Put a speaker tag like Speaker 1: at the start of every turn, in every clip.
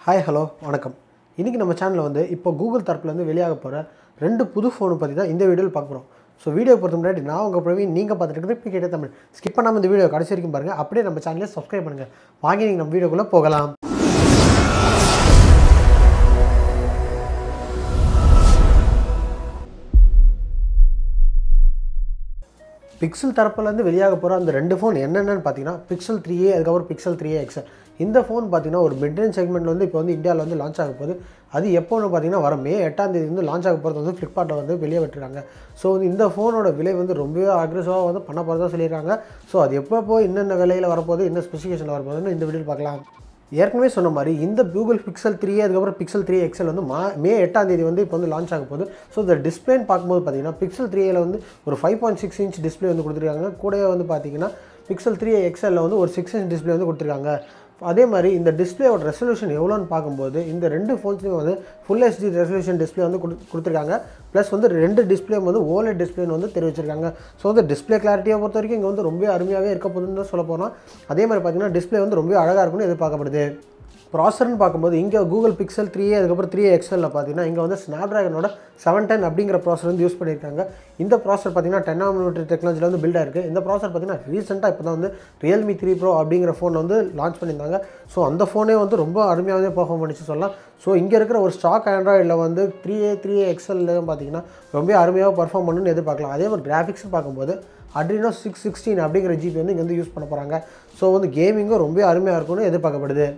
Speaker 1: Hi hello வணக்கம். இன்றைக்கி நம்ம சேனலில் வந்து இப்போ கூகுள் தரப்புலேருந்து வெளியாக போகிற 2 புது ஃபோனை பற்றி தான் இந்த வீடியோவில் பார்க்க போகிறோம். ஸோ வீடியோ பொறுத்த முன்னாடி நான் உங்கள் பிரவீன், நீங்கள் பார்த்துட்டு இருக்கிறது பிகேடி தமிழ். ஸ்கிப் பண்ணாமல் இந்த வீடியோ கடைசி வரைக்கும் பாருங்கள். அப்படியே நம்ம சேனலை சப்ஸ்கிரைப் பண்ணுங்கள். வாங்கி நீங்கள் நம்ம வீடியோக்குள்ளே போகலாம். பிக்சல் தரப்புலேருந்து வெளியாக போகிற அந்த 2 ஃபோன் என்னென்னு பார்த்தீங்கன்னா பிக்சல் 3a, அதுக்கப்புறம் பிக்சல் 3a XL. இந்த ஃபோன் பார்த்தீங்கன்னா ஒரு மிட்ரேஞ்ச் செக்மெண்ட் வந்து இப்போ வந்து இந்தியாவில் வந்து லான்ச் ஆக போகுது. அது எப்போன்னு பார்த்தீங்கன்னா வர மே 8ஆம் தேதி வந்து லான்ச் ஆக போகிறது வந்து ஃப்ளிப்கார்ட்டில் வந்து வெளியே விட்டுருக்காங்க. ஸோ வந்து இந்த ஃபோனோட விலை வந்து ரொம்பவே அக்ரெசிவாக வந்து பண்ண போகிறதா சொல்லியிருக்காங்க. ஸோ அது எப்போ என்னென்ன விலையில் வரப்போகுது, என்ன ஸ்பெசிஃபிகேஷனில் வரப்போகுதுன்னு இந்த வீடியோவில் பார்க்கலாம். ஏற்கனவே சொன்ன மாதிரி இந்த கூகுள் பிக்சல் 3a, அதுக்கப்புறம் பிக்சல் 3a XL வந்து மே 8ஆம் தேதி வந்து இப்போ வந்து லான்ச் ஆக போகுது. ஸோ இந்த டிஸ்பிளேன்னு பார்க்கும்போது பார்த்தீங்கன்னா பிக்சல் 3aல வந்து ஒரு 5.6 இன்ச் டிஸ்பிளே வந்து கொடுத்துருக்காங்க. கூடவே வந்து பார்த்தீங்கன்னா பிக்சல் 3a XLல வந்து ஒரு 6 இன்ச் டிஸ்பிளே வந்து கொடுத்துருக்காங்க. அதே மாதிரி இந்த டிஸ்பிளேயோட ரெசல்யூஷன் எவ்வளோன்னு பார்க்கும்போது இந்த 2 ஃபோன்ஸ்லையும் வந்து ஃபுல் HD ரெசல்யூஷன் டிஸ்பிளே வந்து கொடுத்துருக்காங்க. ப்ளஸ் வந்து 2 டிஸ்பிளே வந்து OLED டிஸ்பிளேன்னு வந்து தெரிவிச்சிருக்காங்க. ஸோ வந்து டிஸ்பிளே கிளாரிட்டியை பொறுத்த வரைக்கும் இங்கே வந்து ரொம்ப அருமையாகவே இருக்க போகுதுன்னு தான் சொல்ல போனால். அதே மாதிரி பார்த்தீங்கன்னா டிஸ்பிளே வந்து ரொம்ப அழகாக இருக்குன்னு எதிர்பார்க்கப்படுது. ப்ராசர்னு பார்க்கும்போது இங்கே கூகுள் பிக்சல் 3a, அதுக்கப்புறம் 3a XLல பார்த்தீங்கன்னா இங்கே வந்து ஸ்னாப்ட்ராகனோட 710 அப்படிங்கிற ப்ராசர் வந்து யூஸ் பண்ணியிருக்காங்க. இந்த ப்ராசர் பார்த்தீங்கன்னா 10nm டெக்னாலஜியில் வந்து பில்ட் ஆயிருக்கு. இந்த ப்ராசர் பார்த்தீங்கன்னா ரீசெண்டாக இப்போ தான் வந்து ரியல்மி 3 Pro அப்படிங்கிற ஃபோன் வந்து லான்ச் பண்ணியிருந்தாங்க. ஸோ அந்த ஃபோனே வந்து ரொம்ப அருமையாகவே பெர்ஃபார்ம் பண்ணிச்சு சொல்லலாம். ஸோ இங்கே இருக்கிற ஒரு ஸ்டாக் ஆண்ட்ராய்டில் வந்து 3a XLலையும் பார்த்தீங்கன்னா ரொம்ப அருமையாக பெர்ஃபார்ம் பண்ணுன்னு எதிர்பார்க்கலாம். அதே மாதிரி கிராஃபிக்ஸ் பார்க்கும்போது Adreno 616 அப்படிங்கிற ஜிபி வந்து இங்கே வந்து யூஸ் பண்ண போகிறாங்க. ஸோ வந்து கேமிங்கும் ரொம்ப அருமையாக இருக்கும்னு எதிர்பார்க்கப்படுது.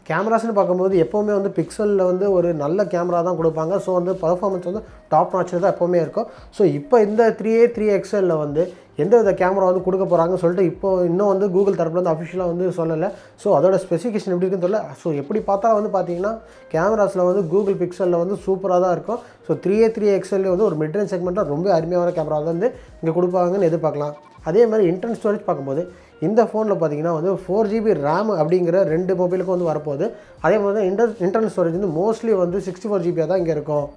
Speaker 1: கேமராஸ்னு பார்க்கும்போது எப்போவுமே வந்து பிக்சலில் வந்து ஒரு நல்ல கேமரா தான் கொடுப்பாங்க. ஸோ வந்து பர்ஃபார்மன்ஸ் வந்து டாப் நாச்சில் தான் எப்போவுமே இருக்கும். ஸோ இப்போ இந்த 3a XLல வந்து எந்த வித கேமரா வந்து கொடுக்க போகிறாங்கன்னு சொல்லிட்டு இப்போ இன்னும் வந்து கூகுள் தரப்புல வந்து அஃபிஷியலாக வந்து சொல்லலை. ஸோ அதோட ஸ்பெசிஃபிகேஷன் எப்படி இருக்குன்னு தெரியல. ஸோ எப்படி பார்த்தா வந்து பார்த்தீங்கன்னா கேமராஸில் வந்து கூகுள் பிக்சலில் வந்து சூப்பராக தான் இருக்கும். ஸோ 3a XL வந்து ஒரு மிட்ரேஞ்ச் செக்மெண்ட்டில் ரொம்ப அருமையான கேமரா வந்து இங்கே கொடுப்பாங்கன்னு எதிர்பார்க்கலாம். அதே மாதிரி இன்டர்னல் ஸ்டோரேஜ் பார்க்கும்போது இந்த ஃபோனில் பார்த்தீங்கன்னா வந்து 4GB RAM அப்படிங்கிற 2 மொபைலுக்கும் வந்து வரப்போகுது. அதே மாதிரி இன்டர்னல் ஸ்டோரேஜ் வந்து மோஸ்ட்லி வந்து 64GB தான் இங்கே இருக்கும்.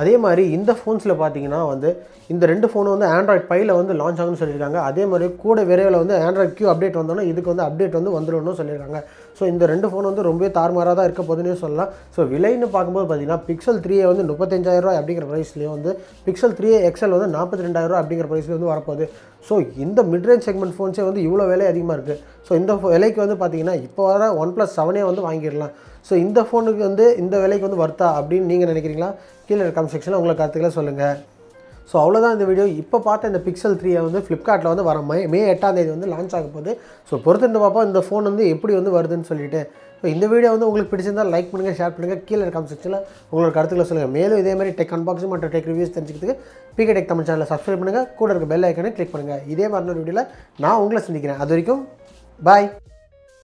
Speaker 1: அதே மாதிரி இந்த ஃபோன்ஸில் பார்த்தீங்கன்னா வந்து இந்த 2 ஃபோனும் வந்து ஆண்ட்ராய்ட் 5ல வந்து லான்ச் ஆகுன்னு சொல்லியிருக்காங்க. அதே மாதிரி கூட விரைவில் வந்து ஆண்ட்ராய்ட் Q அப்டேட் வந்தோன்னா இதுக்கு வந்து அப்டேட் வந்து வந்துடணும்னு சொல்லியிருக்காங்க. ஸோ இந்த 2 ஃபோன் வந்து ரொம்ப தாறுமாறாக தான் இருக்க போதுன்னே சொல்லலாம். ஸோ விலைன்னு பார்க்கும்போது பார்த்தீங்கன்னா பிக்சல் 3a வந்து 35,000 அப்படிங்கிற ப்ரைஸ்லேயும் வந்து பிக்சல் 3a XL வந்து 42,000 அப்படிங்கிற ப்ரைஸ்லேயும் வந்து வரப்போகுது. ஸோ இந்த மிட்ரேஞ்ச் செக்மெண்ட் ஃபோன்ஸே வந்து இவ்வளோ விலை அதிகமாக இருக்குது. ஸோ இந்த விலைக்கு வந்து பார்த்தீங்கன்னா இப்போ வர OnePlus 7 வந்து வாங்கிடலாம். ஸோ இந்த ஃபோனுக்கு வந்து இந்த விலைக்கு வந்து வர்த்தா அப்படின்னு நீங்கள் நினைக்கிறீங்களா? கீழே கமெண்ட் செக்ஷனில் உங்களை கருத்துக்களை சொல்லுங்கள். ஸோ அவ்வளோதான் இந்த வீடியோ. இப்போ பார்த்த இந்த பிக்சல் 3a வந்து ஃப்ளிப்கார்ட்டில் வந்து வர மே 8ஆம் தேதி வந்து லான்ச் ஆக போகுது. ஸோ பொறுத்திருந்து பார்ப்போம் இந்த ஃபோன் வந்து எப்படி வந்து வருதுன்னு சொல்லிட்டு. ஸோ இந்த வீடியோ வந்து உங்களுக்கு பிடிச்சிருந்தால் லைக் பண்ணுங்கள், ஷேர் பண்ணுங்கள், கீழே கமெண்ட் செக்ஷனில் உங்களோட கருத்துக்களை சொல்லுங்கள். மேலும் இதே மாதிரி டெக் அன்பாக்சிங் மற்றும் டெக் ரிவ்யூஸ் தெரிஞ்சுக்கிறதுக்கு பிகே டெக் தமிழ் சேனலை சப்ஸ்கிரைப் பண்ணுங்கள். கூட இருக்க பெல் ஐக்கனை கிளிக் பண்ணுங்கள். இதே மாதிரி ஒரு வீடியோவில் நான் உங்களை சந்திக்கிறேன். அது வரைக்கும் பாய்.